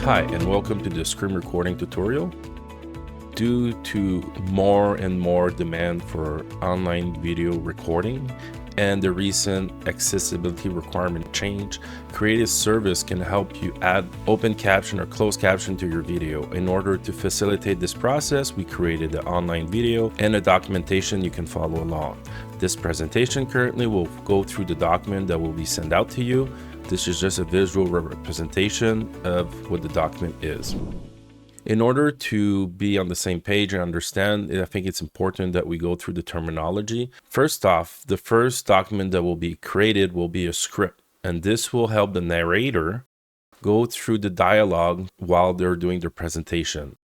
Hi, and welcome to the screen recording tutorial. Due to more and more demand for online video recording and the recent accessibility requirement change, Creative Service can help you add open caption or closed caption to your video. In order to facilitate this process, we created the online video and a documentation you can follow along. This presentation currently will go through the document that will be sent out to you. This is just a visual representation of what the document is. In order to be on the same page and understand, I think it's important that we go through the terminology. First off, the first document that will be created will be a script, and this will help the narrator go through the dialogue while they're doing their presentation.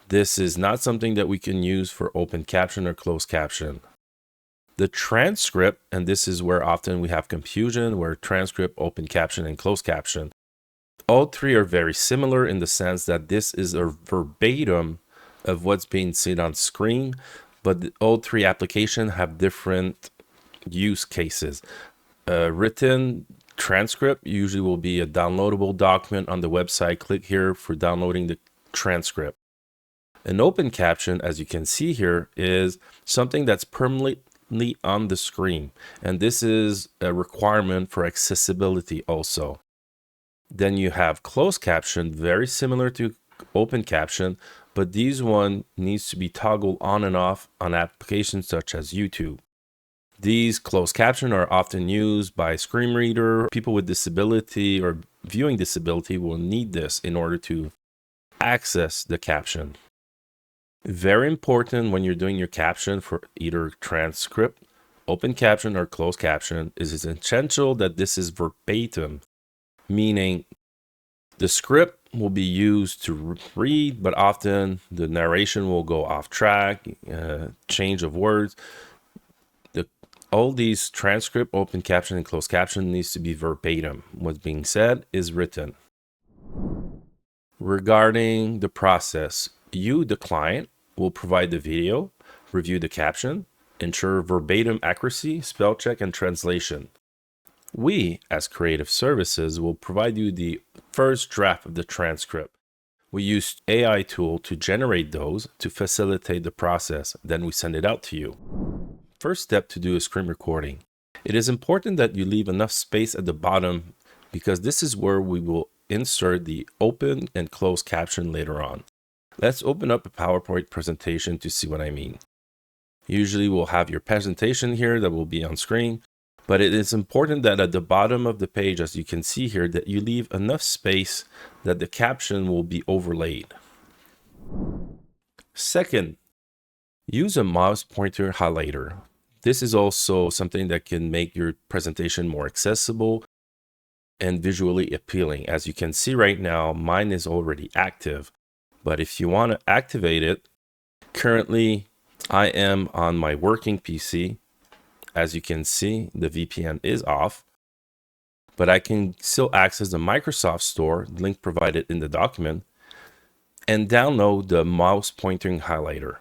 This is not something that we can use for open caption or closed caption. The transcript, and this is where often we have confusion, where transcript, open caption, and closed caption. All three are very similar in the sense that this is a verbatim of what's being seen on screen, but all three applications have different use cases. A written transcript usually will be a downloadable document on the website. Click here for downloading the transcript. An open caption, as you can see here, is something that's permanently on the screen, and this is a requirement for accessibility also. Then you have closed caption, very similar to open caption, but these one needs to be toggled on and off on applications such as YouTube. These closed caption are often used by screen reader. People with disability or viewing disability will need this in order to access the caption. Very important when you're doing your caption for either transcript, open caption, or closed caption is it's essential that this is verbatim, meaning the script will be used to read, but often the narration will go off track, change of words. All these transcript, open caption, and closed caption needs to be verbatim. What's being said is written. Regarding the process, you, the client, will provide the video, review the caption, ensure verbatim accuracy, spell check, and translation. We, as Creative Services, will provide you the first draft of the transcript. We use AI tool to generate those to facilitate the process. Then we send it out to you. First step to do a screen recording. It is important that you leave enough space at the bottom because this is where we will insert the open and closed caption later on. Let's open up a PowerPoint presentation to see what I mean. Usually we'll have your presentation here that will be on screen, but it is important that at the bottom of the page, as you can see here, that you leave enough space that the caption will be overlaid. Second, use a mouse pointer highlighter. This is also something that can make your presentation more accessible and visually appealing. As you can see right now, mine is already active. But if you want to activate it, currently I am on my working PC. As you can see, the VPN is off, but I can still access the Microsoft Store, link provided in the document, and download the mouse pointing highlighter.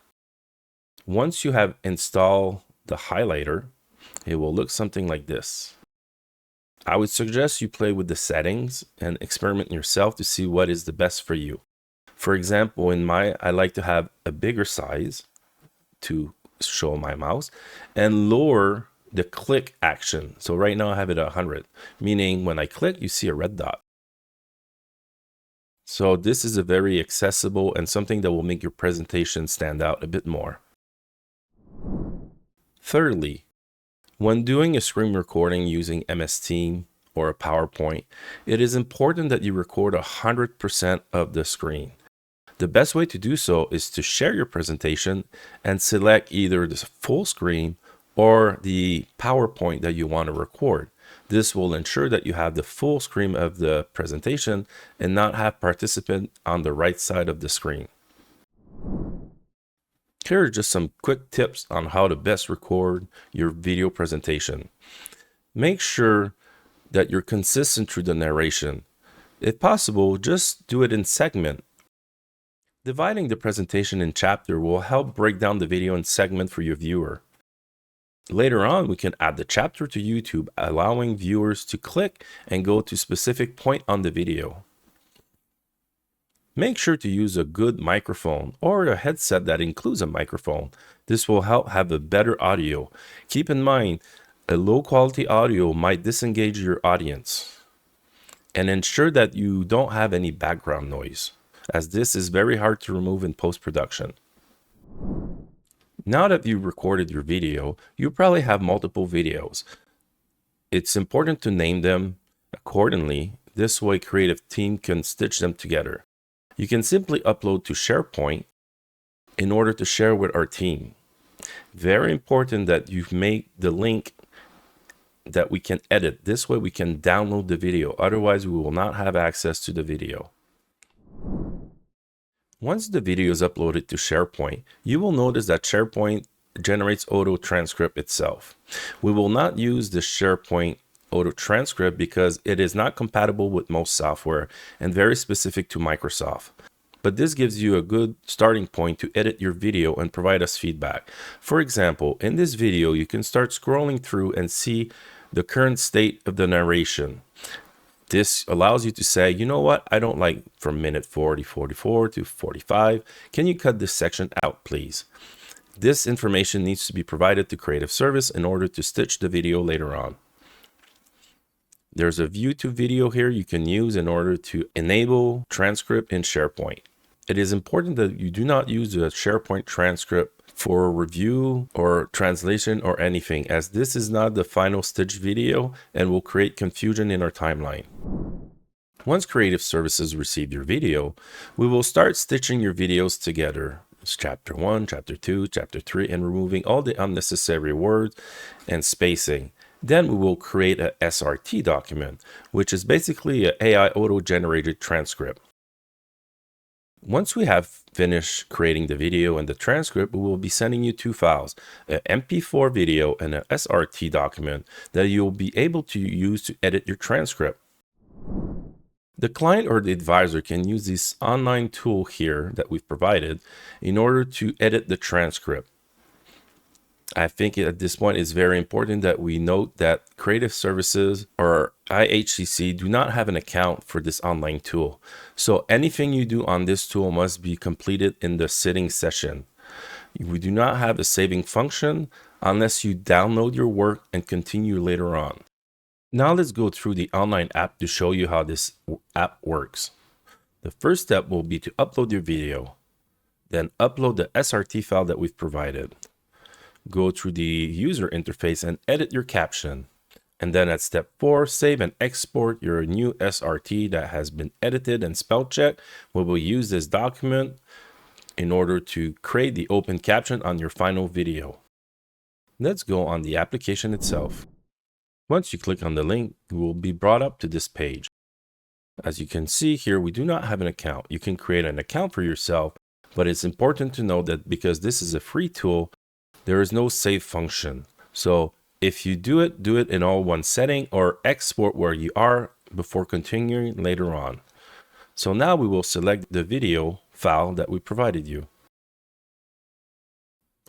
Once you have installed the highlighter, it will look something like this. I would suggest you play with the settings and experiment yourself to see what is the best for you. For example, I like to have a bigger size to show my mouse and lower the click action. So right now I have it at 100, meaning when I click, you see a red dot. So this is a very accessible and something that will make your presentation stand out a bit more. Thirdly, when doing a screen recording using MS Teams or a PowerPoint, it is important that you record 100% of the screen. The best way to do so is to share your presentation and select either the full screen or the PowerPoint that you want to record. This will ensure that you have the full screen of the presentation and not have participant on the right side of the screen. Here are just some quick tips on how to best record your video presentation. Make sure that you're consistent through the narration. If possible, just do it in segment. Dividing the presentation in chapter will help break down the video in segment for your viewer. Later on, we can add the chapter to YouTube, allowing viewers to click and go to a specific point on the video. Make sure to use a good microphone or a headset that includes a microphone. This will help have a better audio. Keep in mind, a low quality audio might disengage your audience. And ensure that you don't have any background noise, as this is very hard to remove in post-production. Now that you've recorded your video, you probably have multiple videos. It's important to name them accordingly. This way, creative team can stitch them together. You can simply upload to SharePoint in order to share with our team. Very important that you make the link that we can edit. This way we can download the video. Otherwise, we will not have access to the video. Once the video is uploaded to SharePoint, you will notice that SharePoint generates auto transcript itself. We will not use the SharePoint auto transcript because it is not compatible with most software and very specific to Microsoft. But this gives you a good starting point to edit your video and provide us feedback. For example, in this video, you can start scrolling through and see the current state of the narration. This allows you to say, you know what, I don't like from minute 44 to 45. Can you cut this section out, please? This information needs to be provided to Creative Service in order to stitch the video later on. There's a view to video here you can use in order to enable transcript in SharePoint. It is important that you do not use the SharePoint transcript for review or translation or anything, as this is not the final stitch video and will create confusion in our timeline. Once Creative Services receive your video, we will start stitching your videos together. It's chapter 1, chapter 2, chapter 3, and removing all the unnecessary words and spacing. Then we will create a SRT document, which is basically an AI auto-generated transcript. Once we have finished creating the video and the transcript, we will be sending you two files, an MP4 video and an SRT document that you'll be able to use to edit your transcript. The client or the advisor can use this online tool here that we've provided in order to edit the transcript. I think at this point it's very important that we note that Creative Services or IHCC do not have an account for this online tool. So anything you do on this tool must be completed in the sitting session. We do not have a saving function unless you download your work and continue later on. Now let's go through the online app to show you how this app works. The first step will be to upload your video, then upload the SRT file that we've provided. Go through the user interface and edit your caption. And then at step 4, save and export your new SRT that has been edited and spell checked. We will use this document in order to create the open caption on your final video. Let's go on the application itself. Once you click on the link, you will be brought up to this page. As you can see here, we do not have an account. You can create an account for yourself, but it's important to know that because this is a free tool, there is no save function. So if you do it in all one setting or export where you are before continuing later on. So now we will select the video file that we provided you.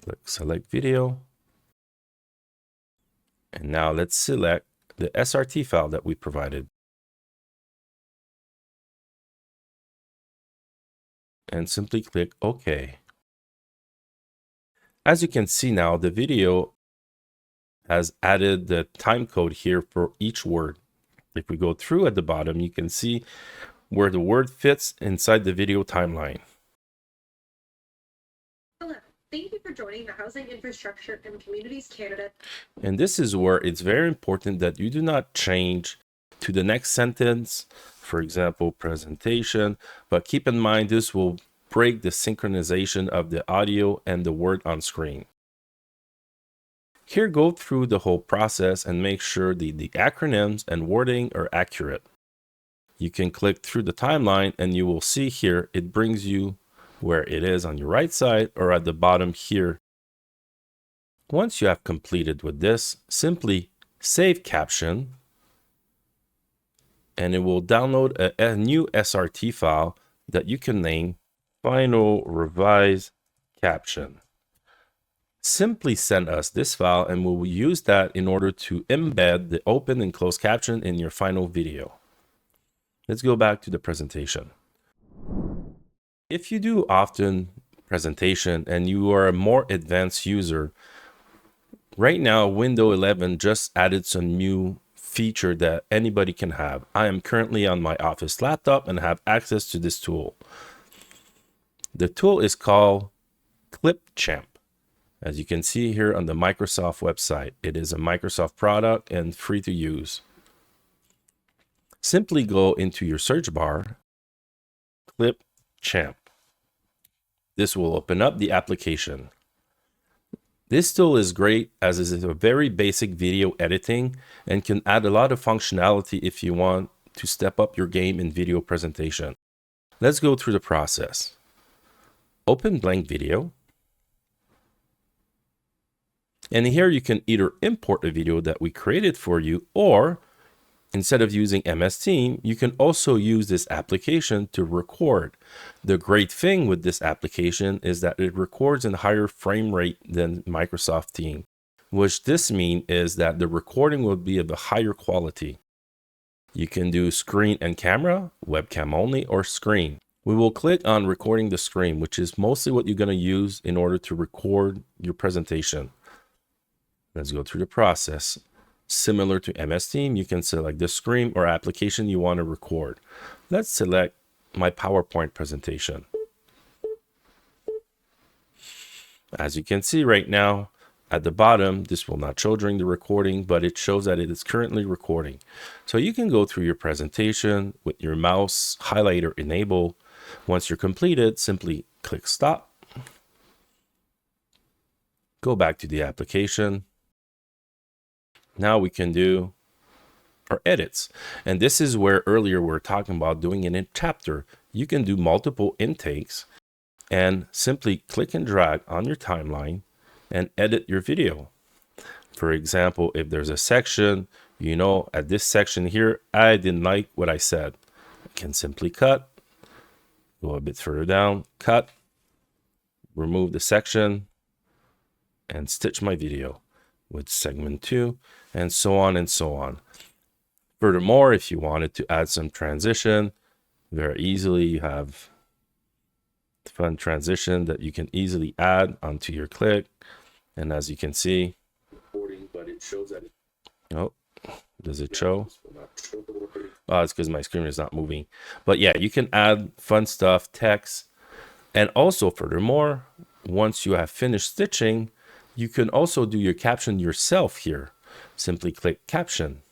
Click select video. And now let's select the SRT file that we provided. And simply click OK. As you can see now, the video has added the time code here for each word. If we go through at the bottom, you can see where the word fits inside the video timeline. Hello, thank you for joining the Housing Infrastructure and Communities Canada. And this is where it's very important that you do not change to the next sentence, for example, presentation, but keep in mind this will break the synchronization of the audio and the word on screen. Here, go through the whole process and make sure the acronyms and wording are accurate. You can click through the timeline and you will see here it brings you where it is on your right side or at the bottom here. Once you have completed with this, simply save caption and it will download a new SRT file that you can name Final Revised Caption. Simply send us this file and we will use that in order to embed the open and closed caption in your final video. Let's go back to the presentation. If you do often presentation and you are a more advanced user, right now Windows 11 just added some new feature that anybody can have. I am currently on my office laptop and have access to this tool. The tool is called Clipchamp. As you can see here on the Microsoft website, it is a Microsoft product and free to use. Simply go into your search bar, Clipchamp. This will open up the application. This tool is great as it is a very basic video editing and can add a lot of functionality if you want to step up your game in video presentation. Let's go through the process. Open blank video. And here you can either import a video that we created for you, or instead of using MS Teams, you can also use this application to record. The great thing with this application is that it records in higher frame rate than Microsoft Teams, which this means is that the recording will be of a higher quality. You can do screen and camera, webcam only, or screen. We will click on recording the screen, which is mostly what you're going to use in order to record your presentation. Let's go through the process. Similar to MS Teams, you can select the screen or application you want to record. Let's select my PowerPoint presentation. As you can see right now, at the bottom, this will not show during the recording, but it shows that it is currently recording. So you can go through your presentation with your mouse highlighter enabled. Once you're completed, simply click stop. Go back to the application. Now we can do our edits. And this is where earlier we were talking about doing it in chapter. You can do multiple intakes and simply click and drag on your timeline and edit your video. For example, if there's a section, you know, at this section here, I didn't like what I said. I can simply cut, go a bit further down, cut, remove the section, and stitch my video with segment 2, and so on and so on. Furthermore, if you wanted to add some transition, very easily, you have fun transition that you can easily add onto your clip. And as you can see, recording, but it shows that oh, does it show? Oh, it's because my screen is not moving. But yeah, you can add fun stuff, text, and also furthermore, once you have finished stitching, you can also do your caption yourself here. Simply click caption.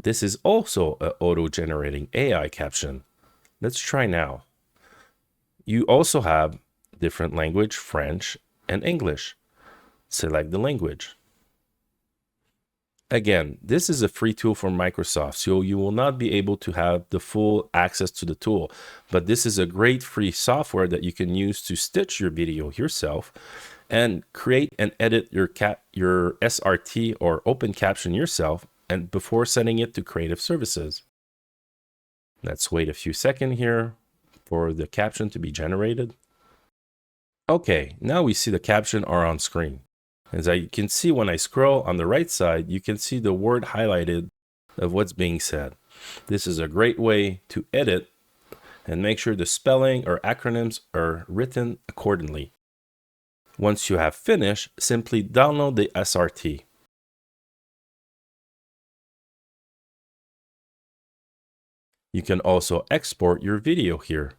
This is also an auto-generating AI caption. Let's try now. You also have different language, French and English. Select the language. Again, this is a free tool from Microsoft, so you will not be able to have the full access to the tool. But this is a great free software that you can use to stitch your video yourself and create and edit your SRT or open caption yourself, and before sending it to Creative Services. Let's wait a few seconds here for the caption to be generated. Okay, now we see the caption are on screen. As you can see, when I scroll on the right side, you can see the word highlighted of what's being said. This is a great way to edit and make sure the spelling or acronyms are written accordingly. Once you have finished, simply download the SRT. You can also export your video here.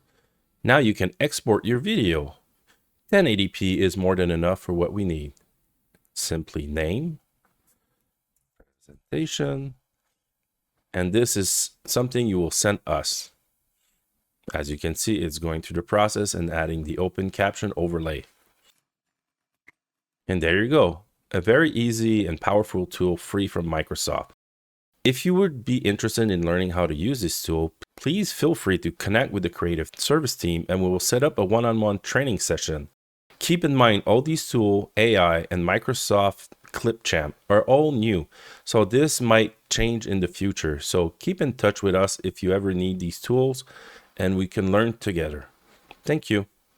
Now you can export your video. 1080p is more than enough for what we need. Simply name, presentation, and this is something you will send us. As you can see, it's going through the process and adding the open caption overlay. And there you go, a very easy and powerful tool free from Microsoft. If you would be interested in learning how to use this tool, please feel free to connect with the Creative Service team and we will set up a one-on-one training session. Keep in mind, all these tools, AI and Microsoft Clipchamp, are all new, so this might change in the future. So keep in touch with us if you ever need these tools and we can learn together. Thank you.